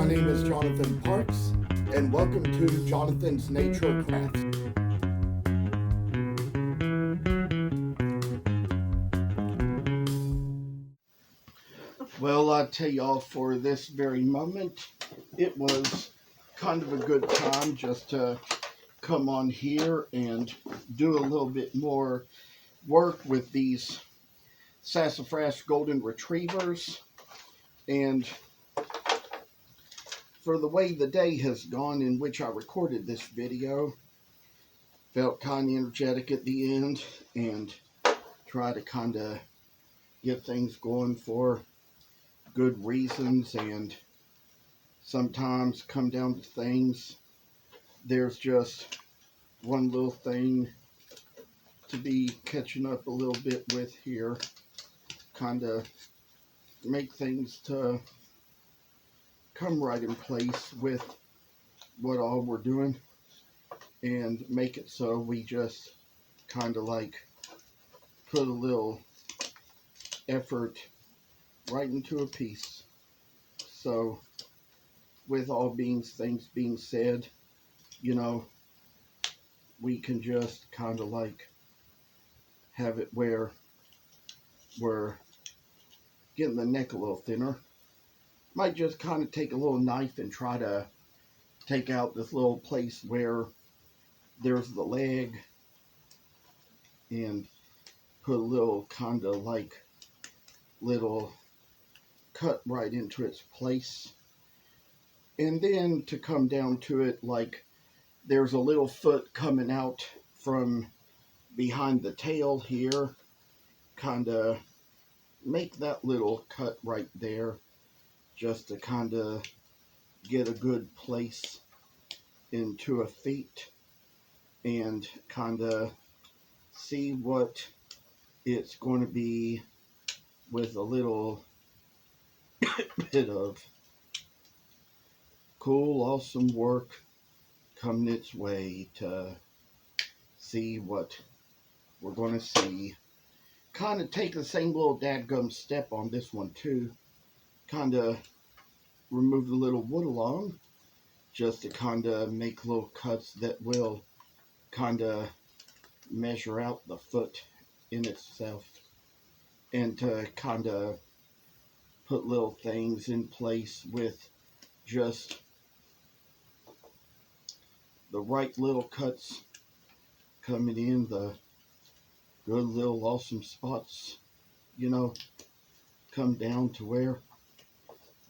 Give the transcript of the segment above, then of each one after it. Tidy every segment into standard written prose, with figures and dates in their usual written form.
My name is Jonathan Parks, and welcome to Jonathan's Nature Crafts. Well, I tell y'all, for this very moment, it was kind of a good time just to come on here and do a little bit more work with these Sassafras Golden Retrievers. And for the way the day has gone in which I recorded this video, felt kind of energetic at the end and try to kind of get things going for good reasons, and sometimes come down to things, there's just one little thing to be catching up a little bit with here, kind of make things to come right in place with what all we're doing, and make it so we just kind of like put a little effort right into a piece. So with all things being said, you know, we can just kind of like have it where we're getting the neck a little thinner. Might just kind of take a little knife and try to take out this little place where there's the leg and put a little kind of like little cut right into its place. And then to come down to it, like there's a little foot coming out from behind the tail here, kind of make that little cut right there just to kind of get a good place into a feet and kind of see what it's going to be with a little bit of cool, awesome work coming its way to see what we're going to see. Kind of take the same little dadgum step on this one too. Kind of remove the little wood along just to kind of make little cuts that will kind of measure out the foot in itself, and to kind of put little things in place with just the right little cuts coming in, the good little awesome spots, you know, come down to where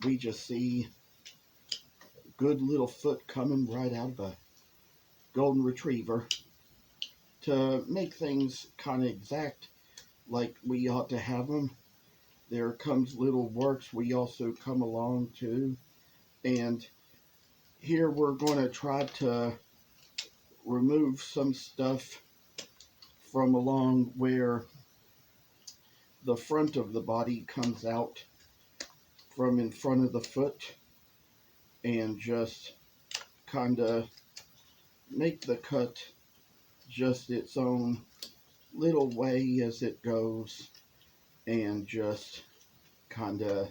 we just see good little foot coming right out of a golden retriever to make things kind of exact like we ought to have them. There comes little works we also come along to, and here we're going to try to remove some stuff from along where the front of the body comes out from in front of the foot, and just kind of make the cut just its own little way as it goes, and just kind of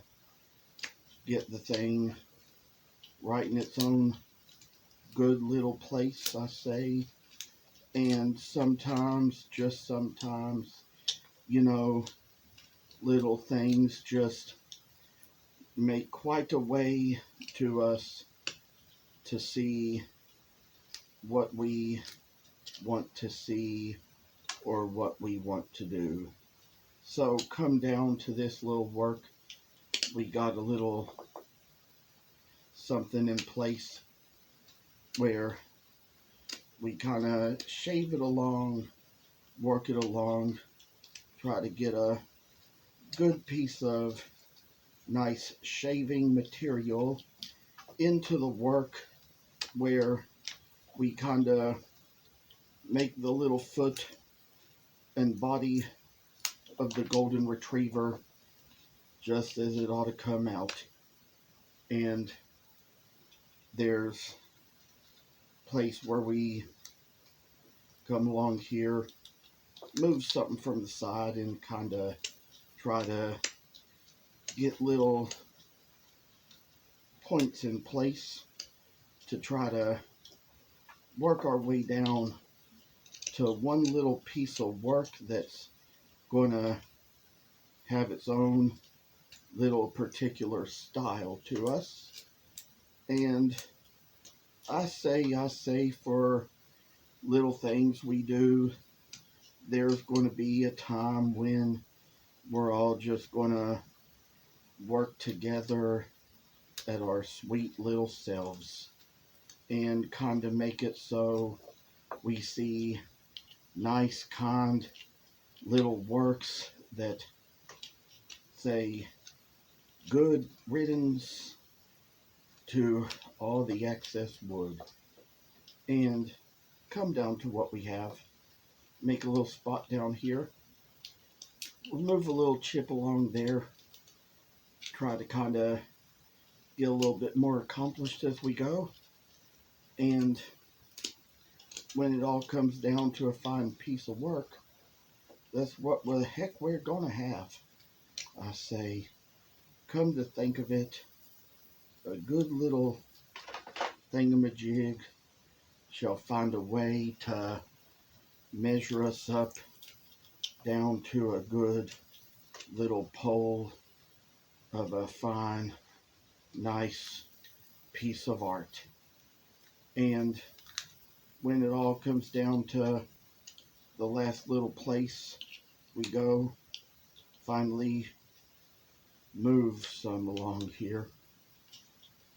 get the thing right in its own good little place, I say. And sometimes, just sometimes, you know, little things just make quite a way to us to see what we want to see or what we want to do. So come down to this little work. We got a little something in place where we kind of shave it along, work it along, try to get a good piece of nice shaving material into the work where we kind of make the little foot and body of the golden retriever just as it ought to come out. And there's a place where we come along here, move something from the side, and kind of try to get little points in place to try to work our way down to one little piece of work that's going to have its own little particular style to us. And I say for little things we do, there's going to be a time when we're all just going to work together at our sweet little selves and kind of make it so we see nice, kind little works that say good riddance to all the excess wood, and come down to what we have. Make a little spot down here, remove a little chip along there, try to kind of get a little bit more accomplished as we go, and when it all comes down to a fine piece of work, that's what the heck we're gonna have. I say, come to think of it, a good little thingamajig shall find a way to measure us up down to a good little pole of a fine, nice piece of art. And when it all comes down to the last little place we go, finally move some along here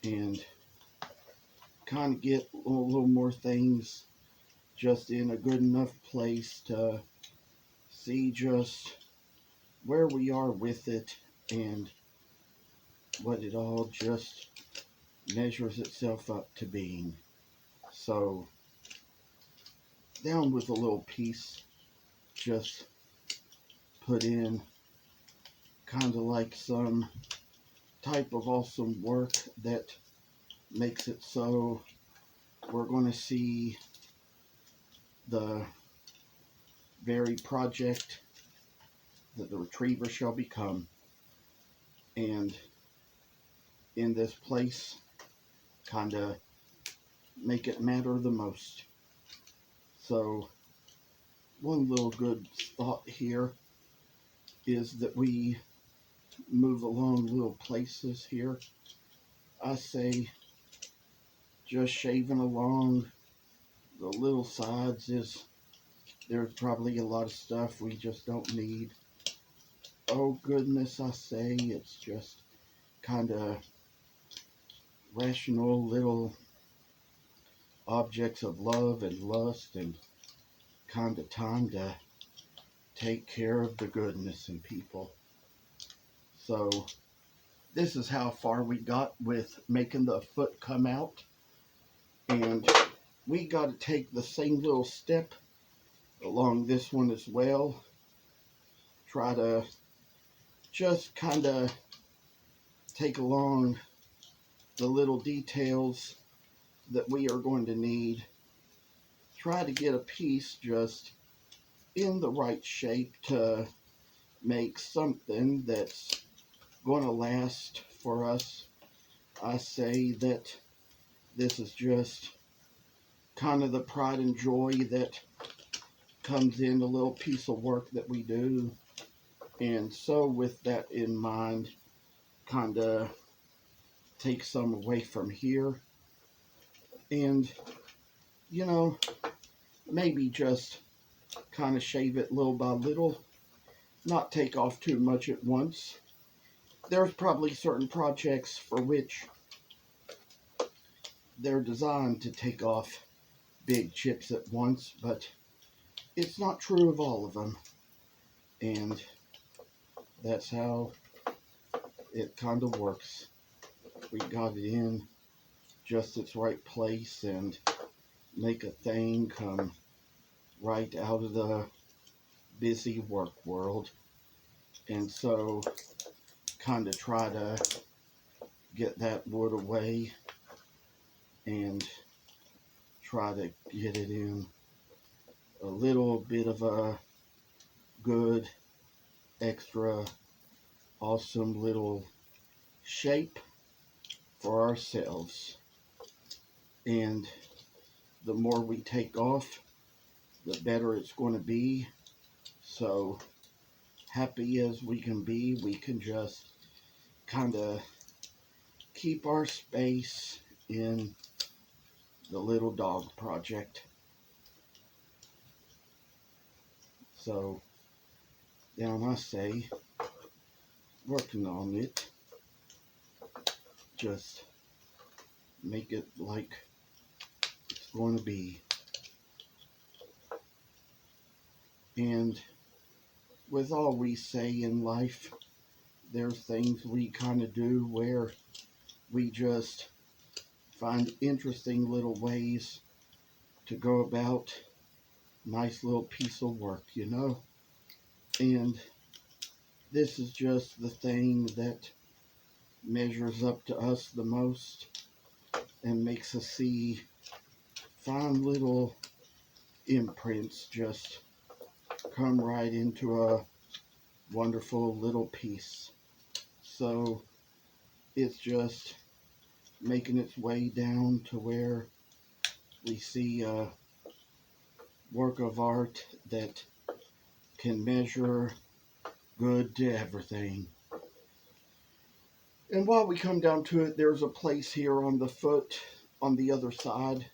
and kind of get a little more things just in a good enough place to see just where we are with it and what it all just measures itself up to being. So down with a little piece, just put in kind of like some type of awesome work that makes it so we're going to see the very project that the retriever shall become. And in this place, kind of make it matter the most. So one little good thought here is that we move along little places here. I say just shaving along the little sides is, there's probably a lot of stuff we just don't need. Oh goodness, I say it's just kind of rational little objects of love and lust and kind of time to take care of the goodness in people. So this is how far we got with making the foot come out, and we got to take the same little step along this one as well. Try to just kind of take along the little details that we are going to need. Try to get a piece just in the right shape to make something that's going to last for us. I say that this is just kind of the pride and joy that comes in the little piece of work that we do. And so with that in mind, kind of take some away from here. And, you know, maybe just kind of shave it little by little, not take off too much at once. There's probably certain projects for which they're designed to take off big chips at once, but it's not true of all of them. And that's how it kind of works. We got it in just its right place and make a thing come right out of the busy work world. And so kind of try to get that wood away and try to get it in a little bit of a good, extra, awesome little shape for ourselves. And the more we take off, the better it's going to be. So happy as we can just kind of keep our space in the little dog project. So, down I say, working on it, just make it like it's going to be. And with all we say in life, there's things we kind of do where we just find interesting little ways to go about nice little piece of work, you know? And this is just the thing that measures up to us the most and makes us see fine little imprints just come right into a wonderful little piece. So it's just making its way down to where we see a work of art that can measure good to everything. And while we come down to it, there's a place here on the foot on the other side.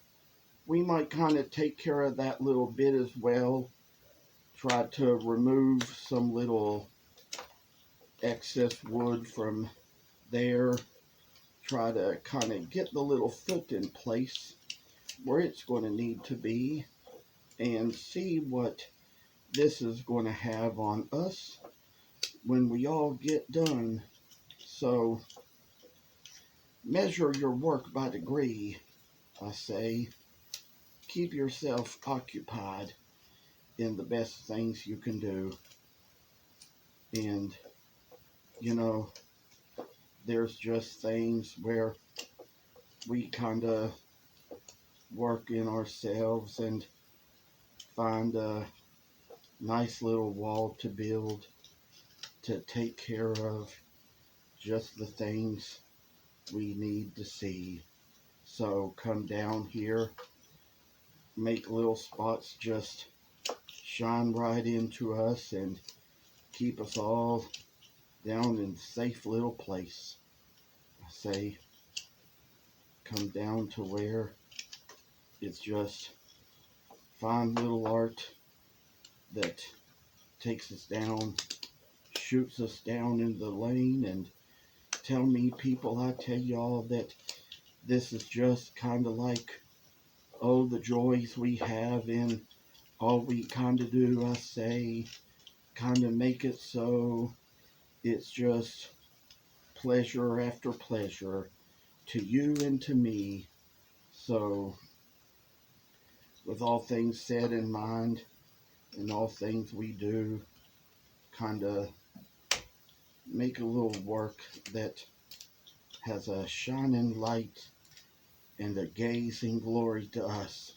We might kind of take care of that little bit as well. Try to remove some little excess wood from there. Try to kind of get the little foot in place where it's going to need to be and see what this is going to have on us when we all get done. So measure your work by degree, I say. Keep yourself occupied in the best things you can do. And, you know, there's just things where we kind of work in ourselves and find a nice little wall to build to take care of just the things we need to see. So come down here, make little spots just shine right into us and keep us all down in a safe little place. I say, come down to where it's just fine little art that takes us down, shoots us down in the lane, and tell me, people, I tell y'all that this is just kind of like, oh, the joys we have in all we kind of do, I say, kind of make it so it's just pleasure after pleasure to you and to me. So, with all things said in mind and all things we do, kind of make a little work that has a shining light and a gazing glory to us.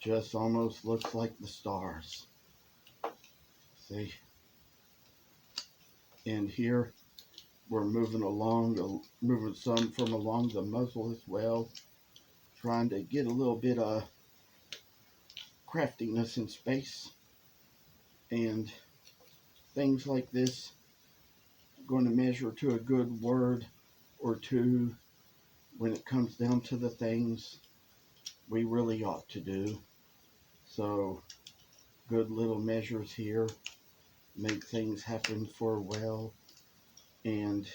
Just almost looks like the stars. See? And here we're moving some from along the muzzle as well, trying to get a little bit of craftiness in space. And things like this, going to measure to a good word or two when it comes down to the things we really ought to do. So, good little measures here make things happen for well, and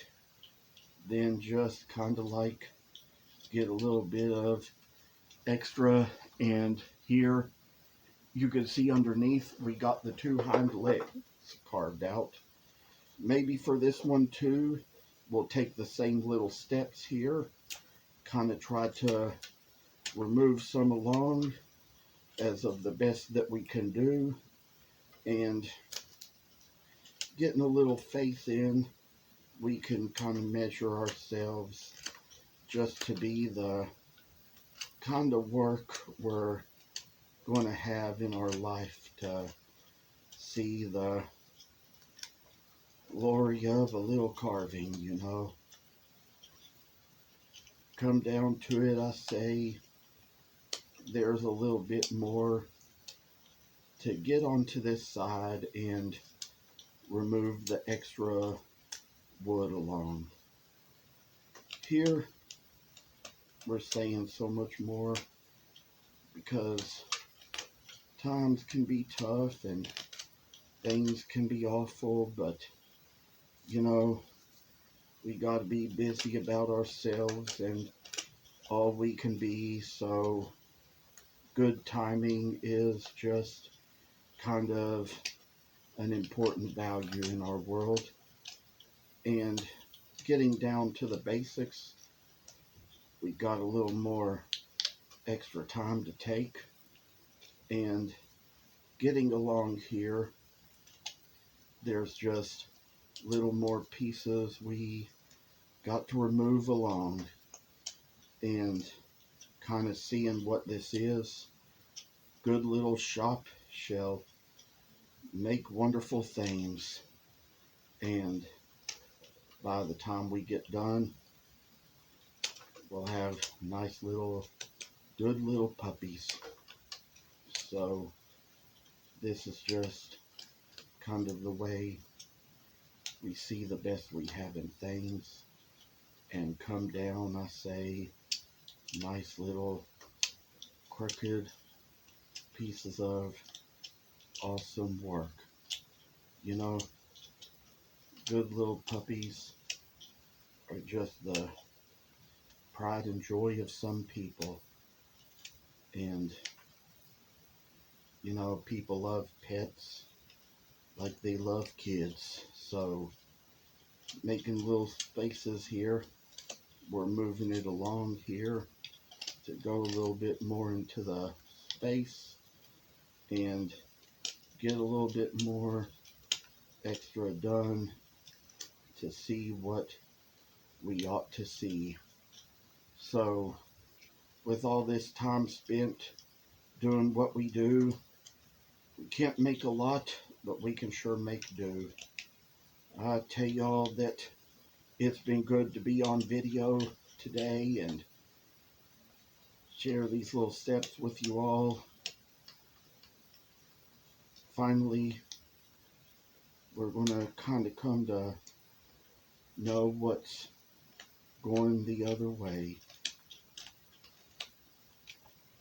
then just kind of like get a little bit of extra. And here you can see underneath we got the two hind legs carved out. Maybe for this one too, we'll take the same little steps here, kind of try to remove some along as of the best that we can do, and getting a little faith in, we can kind of measure ourselves just to be the kind of work we're going to have in our life, to see the glory of a little carving, you know. come down to it, I say there's a little bit more to get onto this side and remove the extra wood along. Here, we're saying so much more because times can be tough and things can be awful, but you know, we got to be busy about ourselves and all we can be, so good timing is just kind of an important value in our world. And getting down to the basics, we got a little more extra time to take, and getting along here, there's just little more pieces we got to remove along, and kind of seeing what this is. Good little shop shelf, make wonderful things, and by the time we get done, we'll have nice little, good little puppies. So this is just kind of the way we see the best we have in things, and come down, I say, nice little crooked pieces of awesome work. You know, good little puppies are just the pride and joy of some people. And, you know, people love pets like they love kids. So, making little spaces here, we're moving it along here to go a little bit more into the space and get a little bit more extra done to see what we ought to see. So with all this time spent doing what we do, we can't make a lot, but we can sure make do. I tell y'all that it's been good to be on video today and share these little steps with you all. Finally, we're going to kind of come to know what's going the other way.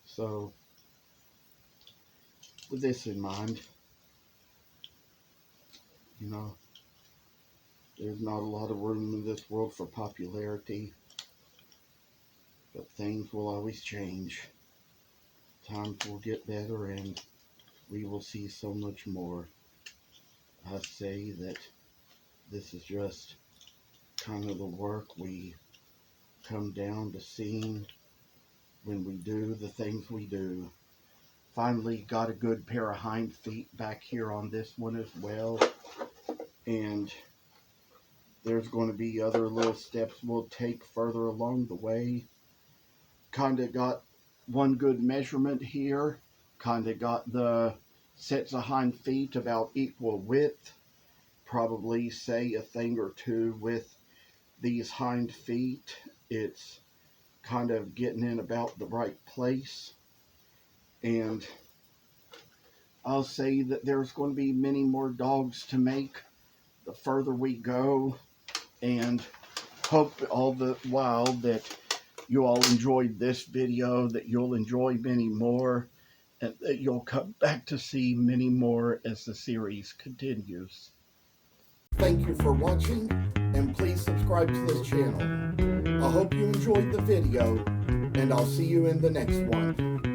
So, with this in mind, you know, there's not a lot of room in this world for popularity, but things will always change. Times will get better and we will see so much more. I say that this is just kind of the work we come down to seeing when we do the things we do. Finally got a good pair of hind feet back here on this one as well, and there's going to be other little steps we'll take further along the way. Kind of got one good measurement here, kind of got the sets of hind feet about equal width. Probably say a thing or two with these hind feet. It's kind of getting in about the right place, and I'll say that there's going to be many more dogs to make the further we go, and hope all the while that you all enjoyed this video, that you'll enjoy many more, and that you'll come back to see many more as the series continues. Thank you for watching, and please subscribe to this channel. I hope you enjoyed the video, and I'll see you in the next one.